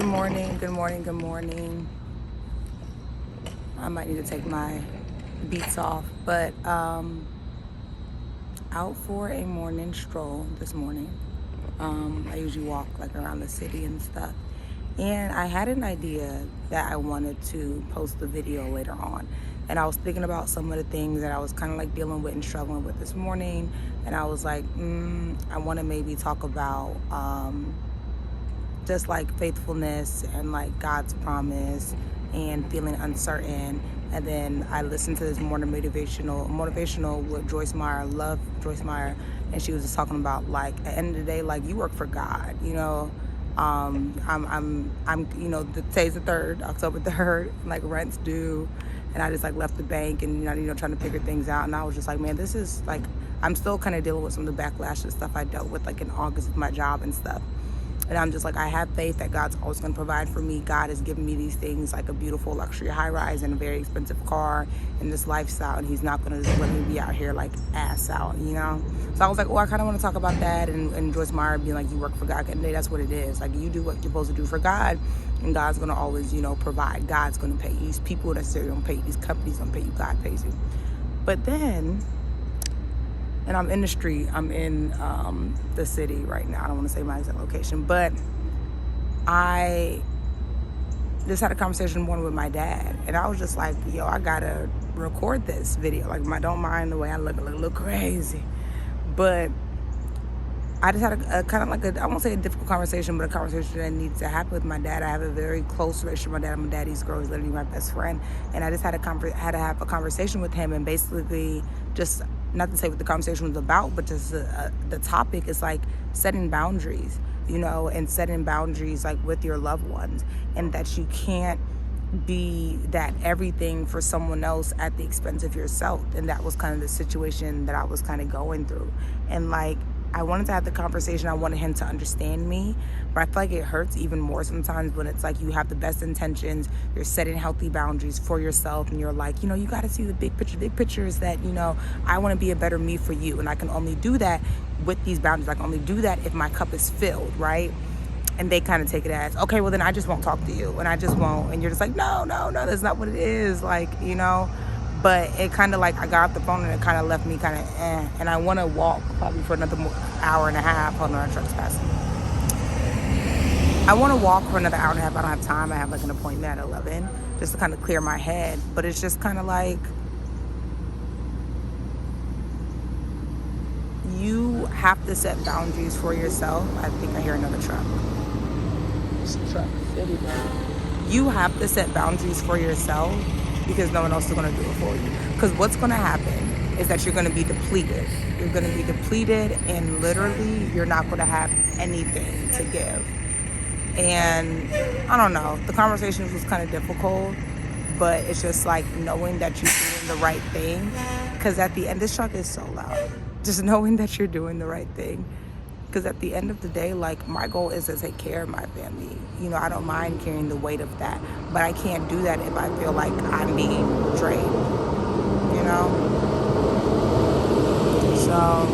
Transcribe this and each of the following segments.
morning, good morning, good morning. I might need to take my beats off, but out for a morning stroll this morning. I usually walk like around the city and stuff. And I had an idea that I wanted to post the video later on. And I was thinking about some of the things that I was kind of like dealing with and struggling with this morning. And I was like, I want to maybe talk about just like faithfulness and like God's promise and feeling uncertain. And then I listened to this morning motivational with Joyce Meyer. I love Joyce Meyer, and she was just talking about like at the end of the day, like you work for God, you know. I'm today's the 3rd, October 3rd, like rent's due, and I just like left the bank and trying to figure things out, and I was just like, man, this is like, I'm still kind of dealing with some of the backlash and stuff I dealt with like in August with my job and stuff. And I'm just like, I have faith that God's always going to provide for me. God has given me these things, like a beautiful luxury high-rise and a very expensive car and this lifestyle. And he's not going to just let me be out here like ass out, you know? So I was like, I kind of want to talk about that. And Joyce Meyer being like, you work for God. At the end of the day, that's what it is. Like, you do what you're supposed to do for God. And God's going to always, provide. God's going to pay you. These people necessarily don't pay you. These companies don't pay you. God pays you. But then... and I'm in the street. I'm in the city right now. I don't want to say my exact location, but I just had a conversation one with my dad, and I was just like, yo, I gotta record this video. Like, don't mind the way I look crazy, but I just had a kind of like I won't say a difficult conversation, but a conversation that needs to happen with my dad. I have a very close relationship with my dad. I'm a daddy's girl. He's literally my best friend. And I just had to have a conversation with him, and basically just, not to say what the conversation was about, but just the topic is like setting boundaries, and setting boundaries like with your loved ones, and that you can't be that everything for someone else at the expense of yourself. And that was kind of the situation that I was kind of going through. And like, I wanted to have the conversation. I wanted him to understand me, but I feel like it hurts even more sometimes when it's like you have the best intentions, you're setting healthy boundaries for yourself, and you're like, you got to see the big picture. Big picture is that, I want to be a better me for you, and I can only do that with these boundaries. I can only do that if my cup is filled, right? And they kind of take it as, okay, well then I just won't talk to you, and I just won't. And you're just like, no, that's not what it is. Like, But it kind of like, I got off the phone and it kind of left me kind of and I want to walk probably for another hour and a half. Hold on, our truck's passing. I want to walk for another hour and a half. I don't have time. I have like an appointment at 11 just to kind of clear my head. But it's just kind of like, you have to set boundaries for yourself. I think I hear another truck. It's a truck. You have to set boundaries for yourself, because no one else is going to do it for you. Because what's going to happen is that you're going to be depleted. You're going to be depleted, and literally you're not going to have anything to give. And I don't know, the conversation was kind of difficult, but it's just like knowing that you're doing the right thing. Because at the end, this truck is so loud. Just knowing that you're doing the right thing. Because at the end of the day, like, my goal is to take care of my family. I don't mind carrying the weight of that. But I can't do that if I feel like I'm being drained, So,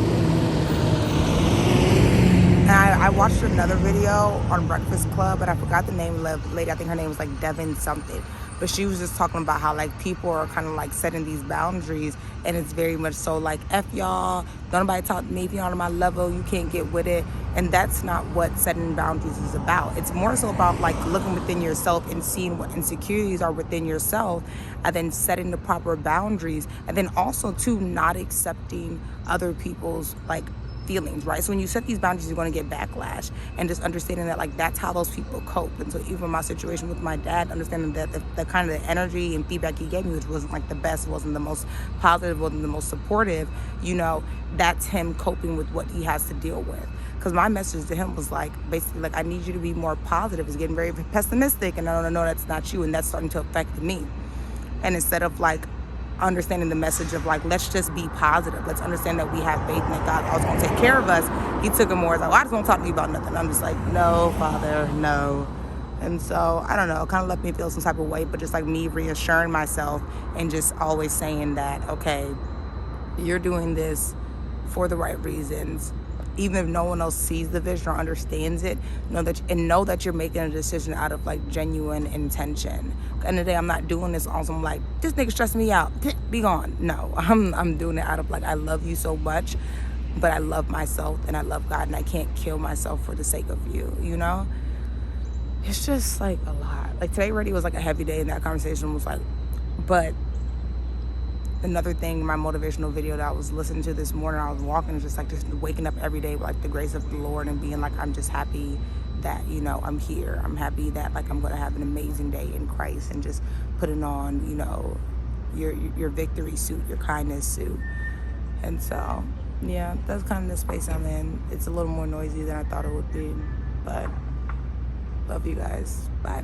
and I watched another video on Breakfast Club, but I forgot the name of the lady. I think her name was like Devin something. But she was just talking about how like people are kind of like setting these boundaries, and it's very much so like, F y'all, don't nobody talk to me. If you're not on my level, you can't get with it. And that's not what setting boundaries is about. It's more so about like looking within yourself and seeing what insecurities are within yourself, and then setting the proper boundaries, and then also too not accepting other people's like feelings, right? So when you set these boundaries, you're going to get backlash, and just understanding that like that's how those people cope. And so even my situation with my dad, understanding that the kind of the energy and feedback he gave me, which wasn't like the best, wasn't the most positive, wasn't the most supportive, that's him coping with what he has to deal with. Because my message to him was like, basically like, I need you to be more positive. It's getting very pessimistic, and I don't know, that's not you, and that's starting to affect me. And instead of like understanding the message of like, let's just be positive. Let's understand that we have faith and that God always going to take care of us. He took it more as like, I just won't talk to you about nothing. I'm just like, no, Father, no. And so, I don't know, it kind of left me feel some type of way, but just like me reassuring myself and just always saying that, okay, you're doing this for the right reasons. even if no one else sees the vision or understands it, know that you're making a decision out of like genuine intention. At the end of the day, I'm not doing this on some like, this nigga stressing me out, be gone. No, I'm doing it out of like, I love you so much, but I love myself and I love God, and I can't kill myself for the sake of you, you know? It's just like a lot. Like today already was like a heavy day, and that conversation was like, but another thing, my motivational video that I was listening to this morning, I was walking, just waking up every day with like the grace of the Lord and being like, I'm just happy that, you know, I'm here. I'm happy that like I'm gonna have an amazing day in Christ, and just putting on, you know, your victory suit, your kindness suit. And so yeah, that's kind of the space I'm in. It's a little more noisy than I thought it would be, but love you guys. Bye.